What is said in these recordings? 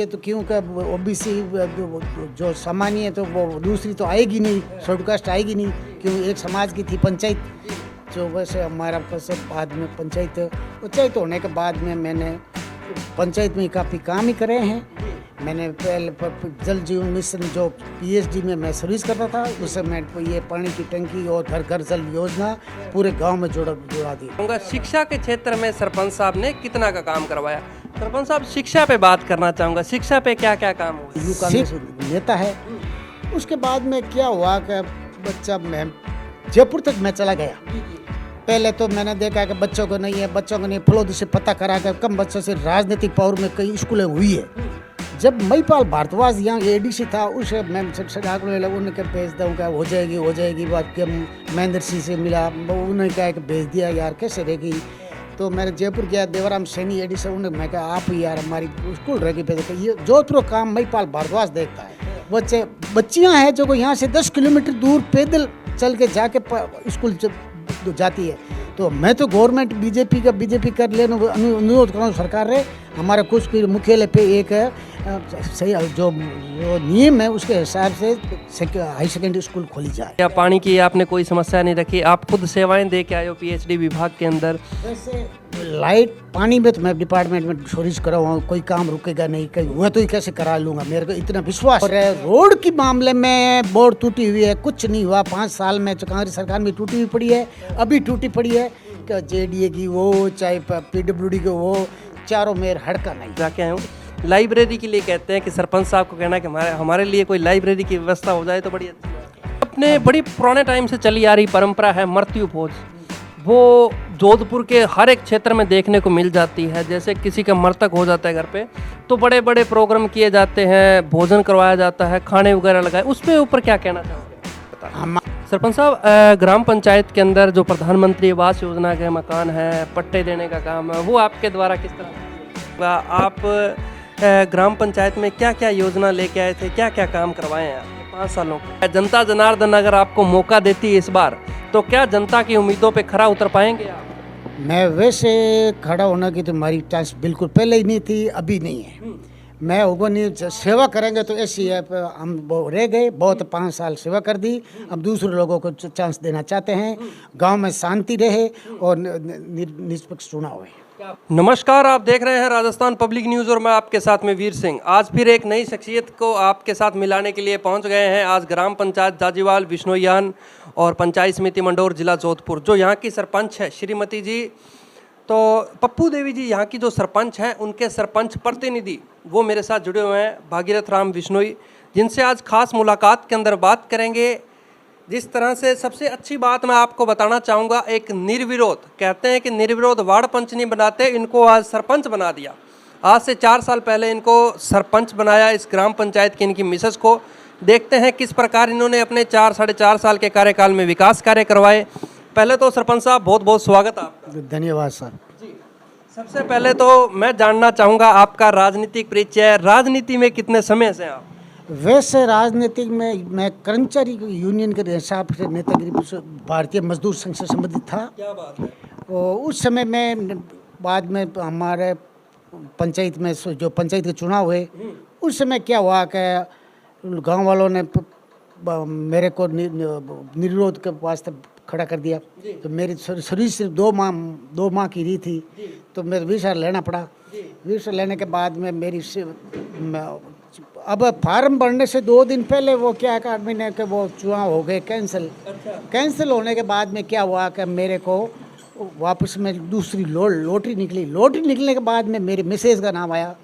ये तो क्यों का ओबीसी जो सामान्य है तो वो दूसरी तो आएगी नहीं, शेड्यूल कास्ट आएगी नहीं, क्यों एक समाज की थी पंचायत। जो वैसे हमारा बाद में पंचायत होने के बाद में मैंने पंचायत में काफ़ी काम ही करे हैं। मैंने पहले जल जीवन मिशन जो पीएचडी में मैं सर्विस करता था, उससे मैं ये पानी की टंकी और घर घर जल योजना पूरे गांव में जुड़ा दी। शिक्षा के क्षेत्र में सरपंच साहब ने कितना का काम करवाया? सरपंच साहब, शिक्षा पे बात करना चाहूँगा, शिक्षा पे क्या क्या काम हुआ? युवा कांग्रेस नेता है। उसके बाद में क्या हुआ कि बच्चा मैं जयपुर तक मैं चला गया। पहले तो मैंने देखा कि बच्चों को नहीं फलों से पता करा कर कम बच्चों से राजनीतिक पावर में कई स्कूलें हुई है। जब महिपाल भारद्वाज यहाँ एडीसी था, उसे मैं उनके भेज दूँगा, हो जाएगी बात के महेंद्र सिंह से मिला, उन्होंने कहा कि भेज दिया यार कैसे रहेगी। तो मैंने जयपुर गया, देवराम सैनी एडीसी, उन्होंने मैं कहा आप यार हमारी स्कूल रहेगी भेज। ये जोधपुर काम महिपाल भारद्वाज देखता है। बच्चियाँ हैं जो यहाँ से 10 किलोमीटर दूर पैदल चल के जाके स्कूल जाती है। तो मैं तो गवर्नमेंट बीजेपी कर लेने अनुरोध करूँ सरकार रे, हमारा कुछ भी मुख्यालय पे एक सही जो नियम है उसके हिसाब से हाई सेकेंडरी स्कूल खोली जाए। क्या पानी की आपने कोई समस्या नहीं रखी? आप खुद सेवाएं दे के आए हो पीएचडी विभाग के अंदर। वैसे लाइट पानी में तो मैं डिपार्टमेंट में सर्विस करा हुआ हूँ, कोई काम रुकेगा नहीं, कहीं हुआ तो ही कैसे करा लूँगा, मेरे को इतना विश्वास है। रोड के मामले में बोर्ड टूटी हुई है, कुछ नहीं हुआ 5 साल में। कांग्रेस सरकार में टूटी हुई पड़ी है, अभी टूटी पड़ी है, जेडीए की वो चाहे पीडब्ल्यूडी की वो, चारों मेर हड़का नहीं। जाके आए हूँ लाइब्रेरी के लिए, कहते हैं कि सरपंच साहब को कहना है कि हमारे लिए कोई लाइब्रेरी की व्यवस्था हो जाए तो बड़ी अच्छी बात। अपने बड़ी पुराने टाइम से चली आ रही परंपरा है मृत्यु भोज, वो जोधपुर के हर एक क्षेत्र में देखने को मिल जाती है। जैसे किसी का मृतक हो जाता है घर पे तो बड़े बड़े प्रोग्राम किए जाते हैं, भोजन करवाया जाता है, खाने वगैरह लगाए, उसके ऊपर क्या कहना चाहोगे? सरपंच साहब, ग्राम पंचायत के अंदर जो प्रधानमंत्री आवास योजना के मकान है, पट्टे देने का काम है, वो आपके द्वारा किस तरह आप ग्राम पंचायत में क्या क्या योजना लेके आए थे, क्या क्या काम करवाए हैं आपने 5 सालों को? जनता जनार्दन अगर आपको मौका देती है इस बार, तो क्या जनता की उम्मीदों पे खरा उतर पाएंगे आप? मैं वैसे खड़ा होने की तो हमारी चांस बिल्कुल पहले ही नहीं थी, अभी नहीं है। मैं होगा नहीं, सेवा करेंगे तो ऐसी है, हम रह गए बहुत 5 साल सेवा कर दी, अब दूसरे लोगों को चांस देना चाहते हैं, गांव में शांति रहे और निष्पक्ष चुनाव है। नमस्कार, आप देख रहे हैं राजस्थान पब्लिक न्यूज़ और मैं आपके साथ में वीर सिंह। आज फिर एक नई शख्सियत को आपके साथ मिलाने के लिए पहुंच गए हैं। आज ग्राम पंचायत जाजीवाल बिश्नोईयान और पंचायत समिति मंडौर जिला जोधपुर, जो यहाँ की सरपंच है श्रीमती जी, तो पप्पू देवी जी यहाँ की जो सरपंच हैं, उनके सरपंच प्रतिनिधि वो मेरे साथ जुड़े हुए हैं, भागीरथ राम बिश्नोई, जिनसे आज खास मुलाकात के अंदर बात करेंगे। जिस तरह से सबसे अच्छी बात मैं आपको बताना चाहूँगा, एक निर्विरोध, कहते हैं कि निर्विरोध वार्ड पंच नहीं बनाते, इनको आज सरपंच बना दिया। आज से 4 साल पहले इनको सरपंच बनाया इस ग्राम पंचायत की इनकी मिसेस को। देखते हैं किस प्रकार इन्होंने अपने 4-4.5 साल के कार्यकाल में विकास कार्य करवाए। पहले तो सरपंच साहब बहुत बहुत स्वागत आपका। धन्यवाद सर जी। सबसे पहले तो मैं जानना चाहूँगा आपका राजनीतिक परिचय, राजनीति में कितने समय से आप? वैसे राजनीतिक में मैं कर्मचारी यूनियन के हिसाब से नेतागिरी भारतीय मजदूर संघ से संबंधित था। क्या बात है। तो उस समय में बाद में हमारे पंचायत में जो पंचायत के चुनाव हुए, उस समय क्या हुआ कि गांव वालों ने मेरे को निर्विरोध के वास्ते खड़ा कर दिया। तो मेरी सर्विस सिर्फ 2 माह की रही थी, तो मेरे विषय लेना पड़ा। विषय लेने के बाद में मेरी अब फार्म भरने से 2 दिन पहले वो क्या है आदमी ने कि वो चुनाव हो गए कैंसिल होने के बाद में क्या हुआ कि मेरे को वापस में दूसरी लॉटरी निकलने के बाद में मेरे मिसेज का नाम आया।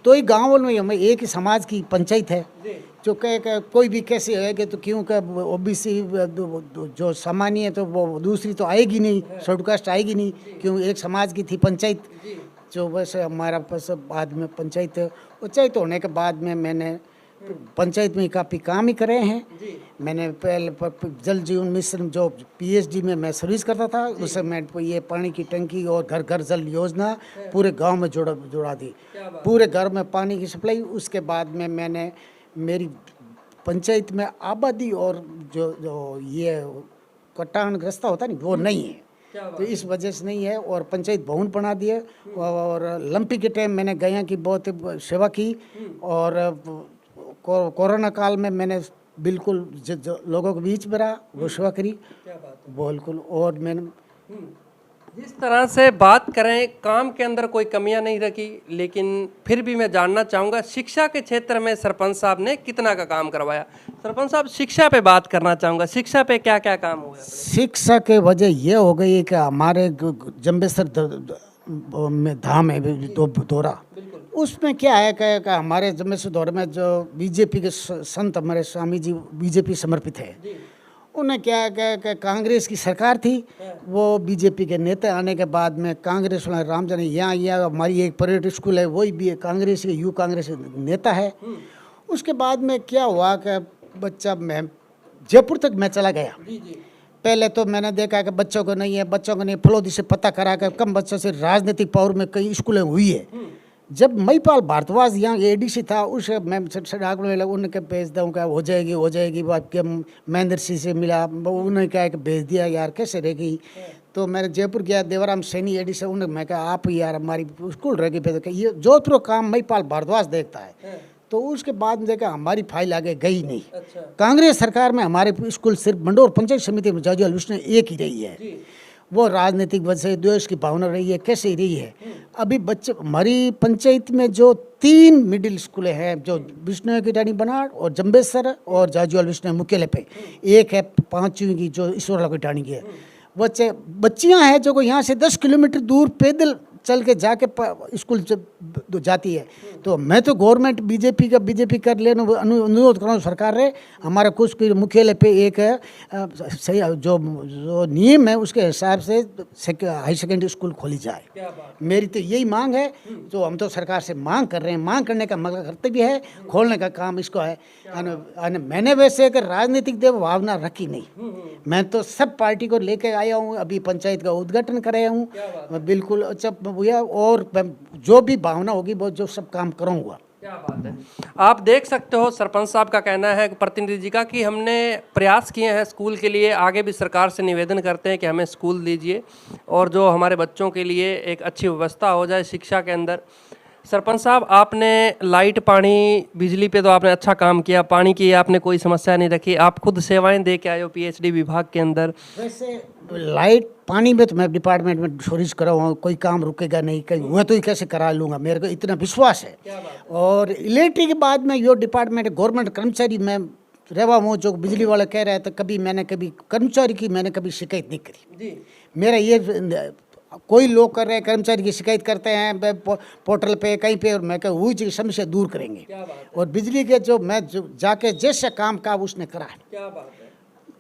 तो ही गाँव में एक ही समाज की पंचायत है, जो कहे कोई भी कैसे होएगी तो क्यों का ओबीसी जो सामान्य है तो वो दूसरी तो आएगी नहीं, शेड्यूल कास्ट आएगी नहीं, क्यों एक समाज की थी पंचायत। जो वैसे हमारा बाद में पंचायत होने के बाद में मैंने पंचायत में काफ़ी काम ही करे हैं। मैंने पहले जल जीवन मिशन जो पीएचडी में मैं सर्विस करता था, उससे मैं ये पानी की टंकी और घर घर जल योजना पूरे गांव में जुड़ा दी, पूरे घर में पानी की सप्लाई। उसके बाद में मैंने मेरी पंचायत में आबादी और जो ये कटान ग्रस्त होता नहीं वो नहीं है, तो इस वजह से नहीं है। और पंचायत भवन बना दिए और लंपी के टाइम मैंने गया की बहुत सेवा की और कोरोना काल में मैंने बिल्कुल जो लोगों के बीच में रहा वो सेवा करी बिल्कुल। और मैंने जिस तरह से बात करें काम के अंदर कोई कमियां नहीं रखी, लेकिन फिर भी मैं जानना चाहूँगा शिक्षा के क्षेत्र में सरपंच साहब ने कितना का काम करवाया। सरपंच साहब शिक्षा पे बात करना चाहूँगा, शिक्षा पे क्या क्या काम हुआ? शिक्षा के वजह ये हो गई कि हमारे जम्बेसर में धाम है दौरा, उसमें क्या है कि हमारे जम्बेसर दौरे में जो बीजेपी के संत हमारे स्वामी जी बीजेपी समर्पित है, उन्हें क्या है कि कांग्रेस की सरकार थी, वो बीजेपी के नेता आने के बाद में कांग्रेस वाला राम जाने यहाँ हमारी एक प्राइवेट स्कूल है वही भी कांग्रेस के यू कांग्रेस नेता है। उसके बाद में क्या हुआ कि बच्चा मैं जयपुर तक मैं चला गया। पहले तो मैंने देखा कि बच्चों को नहीं है, बच्चों को नहीं, फलोदी से पता करा कर कम बच्चों से राजनीतिक पावर में कई स्कूलें हुई है। जब महिपाल भारद्वाज यहाँ एडीसी था उसे मैं उनके भेज दूँ क्या हो जाएगी वो आपके महेंद्र सिंह से मिला, उन्होंने क्या कि भेज दिया यार कैसे रहेगी। तो मैंने जयपुर गया देवराम सैनी एडी से, उन्हें मैं कहा आप यार हमारी स्कूल रहेगी भेज, ये जोधपुर काम महिपाल भारद्वाज देखता है। तो उसके बाद में देखा हमारी फाइल आगे गई नहीं। कांग्रेस सरकार में हमारे स्कूल सिर्फ मंडोर पंचायत समिति में जाजीवाल विष्णु एक ही रही है। वो राजनीतिक वजह से द्वेष की भावना रही है, कैसे रही है। अभी बच्चे हमारी पंचायत में जो 3 मिडिल स्कूलें हैं, जो विष्णु की टाणी बनाड़ और जम्बेसर और जाजीवाल विष्णु मुख्यालय पे, एक है 5वीं की जो ईश्वरला की टाणी की है। बच्चियां हैं जो यहाँ से 10 किलोमीटर दूर पैदल चल के जाके स्कूल जाती है। तो मैं तो गवर्नमेंट बीजेपी कर लेना अनुरोध कर रहा हूँ सरकार रे, हमारा कुछ मुख्यालय पे एक सही जो नियम है उसके हिसाब से हाई सेकेंडरी स्कूल खोली जाए। मेरी तो यही मांग है, जो हम तो सरकार से मांग कर रहे हैं, मांग करने का मतलब कर्तव्य है, खोलने का काम इसको है। मैंने वैसे एक राजनीतिक देव भावना रखी नहीं, मैं तो सब पार्टी को लेके आया हूँ। अभी पंचायत का उद्घाटन कराया हूँ बिल्कुल। अच्छा भैया, और जो भी भावना होगी वो जो सब काम करूँगा। क्या बात है। आप देख सकते हो सरपंच साहब का कहना है प्रतिनिधि जी का कि हमने प्रयास किए हैं स्कूल के लिए, आगे भी सरकार से निवेदन करते हैं कि हमें स्कूल दीजिए और जो हमारे बच्चों के लिए एक अच्छी व्यवस्था हो जाए शिक्षा के अंदर। सरपंच साहब, आपने लाइट पानी बिजली पे तो आपने अच्छा काम किया, पानी की आपने कोई समस्या नहीं रखी, आप खुद सेवाएं दे के आए हो पीएचडी विभाग के अंदर। वैसे लाइट पानी में तो मैं डिपार्टमेंट में सोरिश करा हुआ, कोई काम रुकेगा नहीं, कहीं हुआ तो ही कैसे करा लूँगा, मेरे को इतना विश्वास है। और इलेक्ट्रिक के बाद में यो डिपार्टमेंट गवर्नमेंट कर्मचारी में रेवा हूँ, जो बिजली वाला कह रहे हैं, तो कभी कर्मचारी की मैंने कभी शिकायत नहीं करी। मेरा ये कोई लोग कर रहे हैं कर्मचारी की शिकायत करते हैं पोर्टल पे कहीं पे, और मैं कह वही चीज़ समस्या दूर करेंगे। और बिजली के जो मैं जाके जैसे काम का उसने करा है।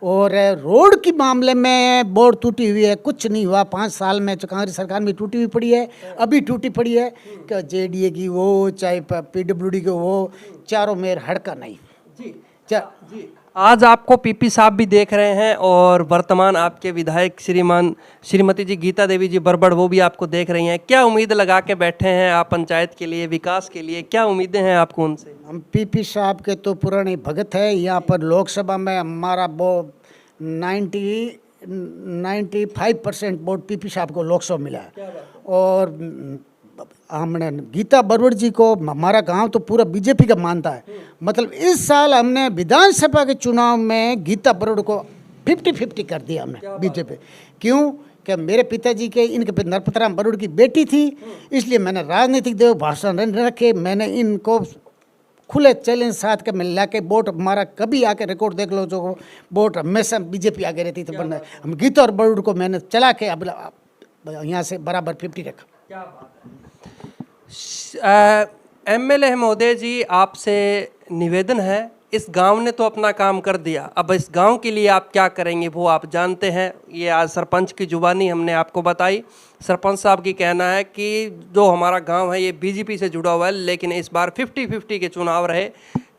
और रोड के मामले में बोर्ड टूटी हुई है, कुछ नहीं हुआ 5 साल में, जो कांग्रेस सरकार में टूटी हुई पड़ी है, अभी टूटी पड़ी है। क्या जेडीए की वो चाहे पीडब्ल्यूडी की वो, चारों में हड़का नहीं जी। आज आपको पीपी साहब भी देख रहे हैं और वर्तमान आपके विधायक श्रीमती जी गीता देवी जी बरबड़ वो भी आपको देख रही हैं। क्या उम्मीद लगा के बैठे हैं आप पंचायत के लिए, विकास के लिए, क्या उम्मीदें हैं आपको उनसे? हम पीपी साहब के तो पुराने भगत है। यहाँ पर लोकसभा में हमारा वो 95% वोट पीपी साहब को लोकसभा मिला है। और हमने गीता बरबड़ जी को, हमारा गांव तो पूरा बीजेपी का मानता है। मतलब इस साल हमने विधानसभा के चुनाव में गीता बरबड़ को 50-50 कर दिया हमने बीजेपी। क्यों कि मेरे पिताजी के इनके नरपतराम बरबड़ की बेटी थी, इसलिए मैंने राजनीतिक देव भाषण न रखे, मैंने इनको खुले चैलेंज साथ के मिला के वोट हमारा कभी आके रिकॉर्ड देख लो, जो वोट हमेशा बीजेपी आगे रहती थी। हम गीता और बरबड़ को मैंने चला के अब यहाँ से बराबर 50 रखा। क्या बात है। एमएलए महोदय जी, आपसे निवेदन है, इस गांव ने तो अपना काम कर दिया, अब इस गांव के लिए आप क्या करेंगे वो आप जानते हैं। ये आज सरपंच की जुबानी हमने आपको बताई। सरपंच साहब की कहना है कि जो हमारा गांव है ये बीजेपी से जुड़ा हुआ है, लेकिन इस बार 50-50 के चुनाव रहे,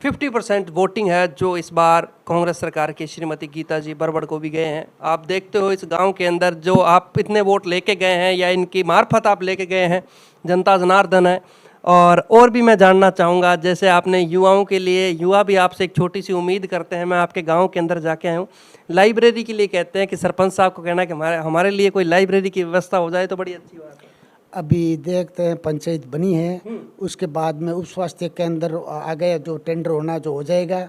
50% वोटिंग है जो इस बार कांग्रेस सरकार की श्रीमती गीता जी बरबड़ को भी गए हैं। आप देखते हो इस गांव के अंदर जो आप इतने वोट लेके गए हैं या इनकी मार्फत आप लेके गए हैं, जनता जनार्दन है और भी मैं जानना चाहूँगा, जैसे आपने युवाओं के लिए, युवा भी आपसे एक छोटी सी उम्मीद करते हैं। मैं आपके गांव के अंदर जाके आया हूँ, लाइब्रेरी के लिए कहते हैं कि सरपंच साहब को कहना है कि हमारे लिए कोई लाइब्रेरी की व्यवस्था हो जाए तो बड़ी अच्छी बात है। अभी देखते हैं, पंचायत बनी है, उसके बाद में उप स्वास्थ्य केंद्र आ गया, जो टेंडर होना जो हो जाएगा।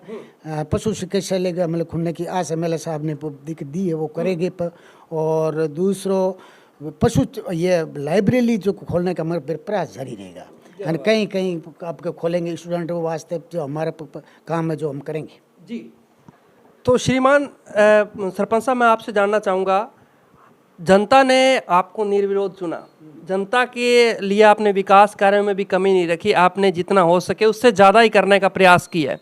पशु चिकित्सालय का मतलब खुलने की आस एमएलए साहब ने दी है, वो करेंगे। और दूसरों पशु ये लाइब्रेरी जो खोलने का हमारा प्रयास जारी रहेगा। यानी कहीं कहीं आपके खोलेंगे स्टूडेंटों वास्ते, जो हमारा काम है जो हम करेंगे जी। तो श्रीमान सरपंच साहब, मैं आपसे जानना चाहूँगा, जनता ने आपको निर्विरोध चुना, जनता के लिए आपने विकास कार्यों में भी कमी नहीं रखी, आपने जितना हो सके उससे ज़्यादा ही करने का प्रयास किया है।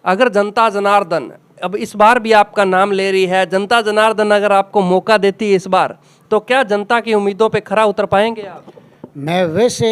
अगर जनता जनार्दन अब इस बार भी आपका नाम ले रही है, जनता जनार्दन अगर आपको मौका देती है इस बार, तो क्या जनता की उम्मीदों पे खरा उतर पाएंगे आप? मैं वैसे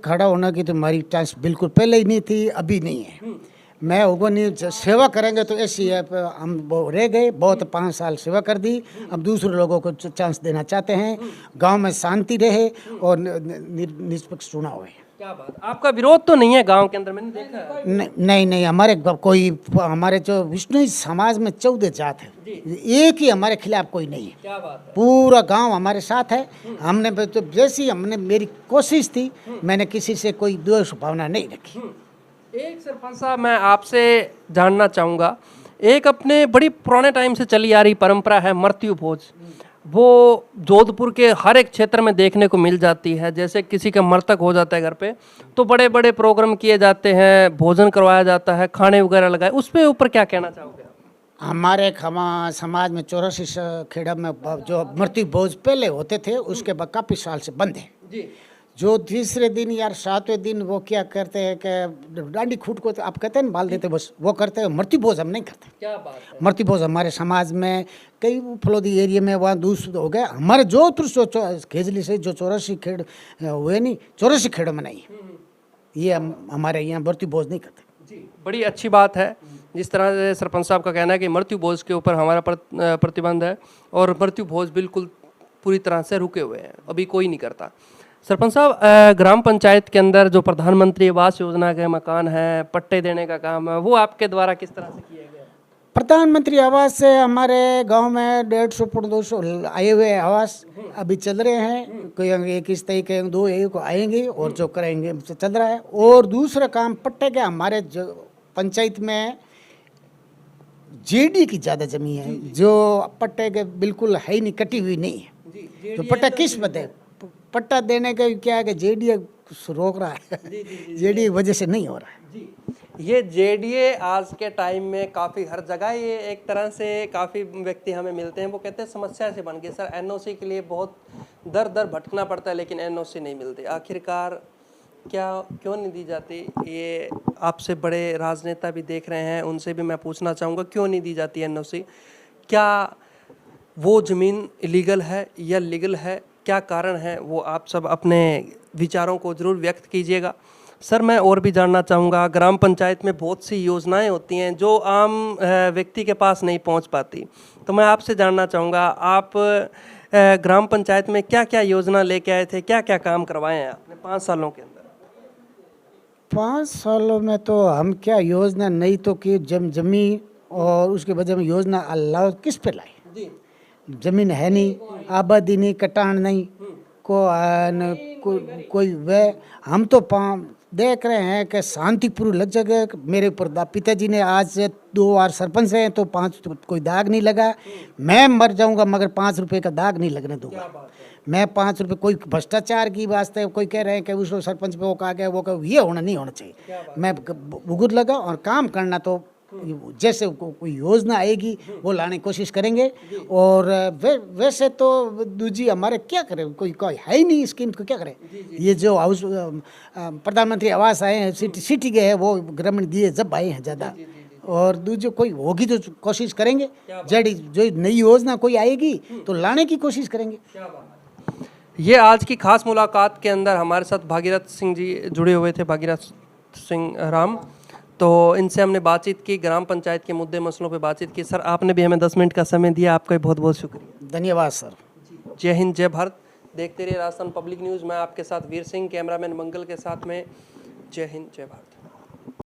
खड़ा होने की तो हमारी चांस बिल्कुल पहले ही नहीं थी, अभी नहीं है। मैं होगा नहीं, सेवा करेंगे तो ऐसी है। हम रह गए बहुत, 5 साल सेवा कर दी, अब दूसरे लोगों को चांस देना चाहते हैं। गांव में शांति रहे और निष्पक्ष चुनाव है। क्या बात, आपका विरोध तो नहीं है गांव के अंदर, मैंने देखा है। नहीं, हमारे जो विष्णु समाज में 14 जात है, एक ही हमारे खिलाफ कोई नहीं है। क्या बात है। पूरा गांव हमारे साथ है। हमने तो जैसी हमने मेरी कोशिश थी, मैंने किसी से कोई द्वेष भावना नहीं रखी। एक सरपंच साहब, मैं आपसे जानना चाहूँगा, एक अपने बड़ी पुराने टाइम से चली आ रही परंपरा है मृत्यु भोज, वो जोधपुर के हर एक क्षेत्र में देखने को मिल जाती है। जैसे किसी का मृतक हो जाता है घर पे, तो बड़े बड़े प्रोग्राम किए जाते हैं, भोजन करवाया जाता है, खाने वगैरह लगाए, उस पर ऊपर क्या कहना चाहोगे? हमारे समाज में 84 खेड़ा में जो मृत्यु भोज पहले होते थे, उसके बाद काफ़ी साल से बंद है जी। जो तीसरे दिन या 7वें दिन वो क्या करते हैं कि डांडी खूट को, तो आप कहते हैं बाल देते, बस वो करते हैं। मृत्यु भोज हम नहीं करते। क्या बात है। मृत्यु भोज हमारे समाज में कई फलोदी एरिया में वहाँ दूसरे हो गए। हमारे जोधपुर खेजली से जो 84 खेड़ हुए नहीं, 84 खेड़ों में नहीं, ये हमारे यहाँ मृत्यु भोज नहीं करते। जी, बड़ी अच्छी बात है। जिस तरह से सरपंच साहब का कहना है कि मृत्यु भोज के ऊपर हमारा प्रतिबंध है और मृत्यु भोज बिल्कुल पूरी तरह से रुके हुए हैं, अभी कोई नहीं करता। सरपंच साहब, ग्राम पंचायत के अंदर जो प्रधानमंत्री आवास योजना के मकान है, पट्टे देने का काम है, वो आपके द्वारा किस तरह से किया गया? प्रधानमंत्री आवास से हमारे गांव में 150 फुट 200 आए हुए आवास अभी चल रहे हैं। कोई एक इस तरीके के 2 को आएंगे और जो करेंगे चल रहा है। और दूसरा काम पट्टे के, हमारे जो पंचायत में जेडी की ज़्यादा जमीन है, जो पट्टे के बिल्कुल है ही नहीं, कटी हुई नहीं है। तो पट्टा किस बदे पट्टा देने का क्या है कि जेडीए रोक रहा है, जेडीए वजह से नहीं हो रहा है। जी, ये जेडीए आज के टाइम में काफ़ी हर जगह, ये एक तरह से काफ़ी व्यक्ति हमें मिलते हैं, वो कहते हैं समस्या से बन गई सर, एनओसी के लिए बहुत दर दर भटकना पड़ता है, लेकिन एनओसी नहीं मिलती। आखिरकार क्यों नहीं दी जाती? ये आपसे बड़े राजनेता भी देख रहे हैं, उनसे भी मैं पूछना चाहूँगा, क्यों नहीं दी जाती एनओसी? क्या वो ज़मीन इलीगल है या लीगल है? क्या कारण है? वो आप सब अपने विचारों को ज़रूर व्यक्त कीजिएगा। सर, मैं और भी जानना चाहूँगा, ग्राम पंचायत में बहुत सी योजनाएं होती हैं जो आम व्यक्ति के पास नहीं पहुँच पाती, तो मैं आपसे जानना चाहूँगा, आप ग्राम पंचायत में क्या क्या योजना लेके आए थे, क्या क्या काम करवाए हैं आपने 5 सालों के अंदर? 5 सालों में तो हम क्या योजना नहीं तो कि जमीन और उसके बदले में योजना अल्लाह किस पे लाए? जी। जमीन है नहीं, आबादी नहीं, कटान नहीं, कोई वे हम तो देख रहे हैं कि शांतिपूर्ण लग जगह। मेरे ऊपर पिताजी ने आज से 2 बार सरपंच हैं तो 5 कोई दाग नहीं लगा। मैं मर जाऊंगा मगर 5 रुपए का दाग नहीं लगने दूंगा। मैं 5 रुपए कोई भ्रष्टाचार की वास्ते कोई कह रहे हैं कि उसको सरपंच पे वो कहा गया, वो ये होना नहीं होना चाहिए। मैं भुगत लगा और काम करना, तो जैसे कोई योजना आएगी वो लाने की कोशिश करेंगे। और वैसे तो दूजी हमारे क्या करें, कोई है ही नहीं स्कीम, को क्या करें। ये जो हाउस प्रधानमंत्री आवास आए हैं, सिटी के हैं, वो ग्रामीण दिए जब आए हैं ज़्यादा। और दूसरे कोई होगी तो कोशिश करेंगे, जो नई योजना कोई आएगी तो लाने की कोशिश करेंगे। ये आज की खास मुलाकात के अंदर हमारे साथ भागीरथ सिंह जी जुड़े हुए थे, भागीरथ सिंह राम। तो इनसे हमने बातचीत की, ग्राम पंचायत के मुद्दे मसलों पे बातचीत की। सर, आपने भी हमें 10 मिनट का समय दिया, आपका बहुत बहुत शुक्रिया। धन्यवाद सर। जय हिंद, जय भारत। देखते रहिए राजस्थान पब्लिक न्यूज़। मैं आपके साथ वीर सिंह, कैमरामैन मंगल के साथ में जय हिंद, जय भारत।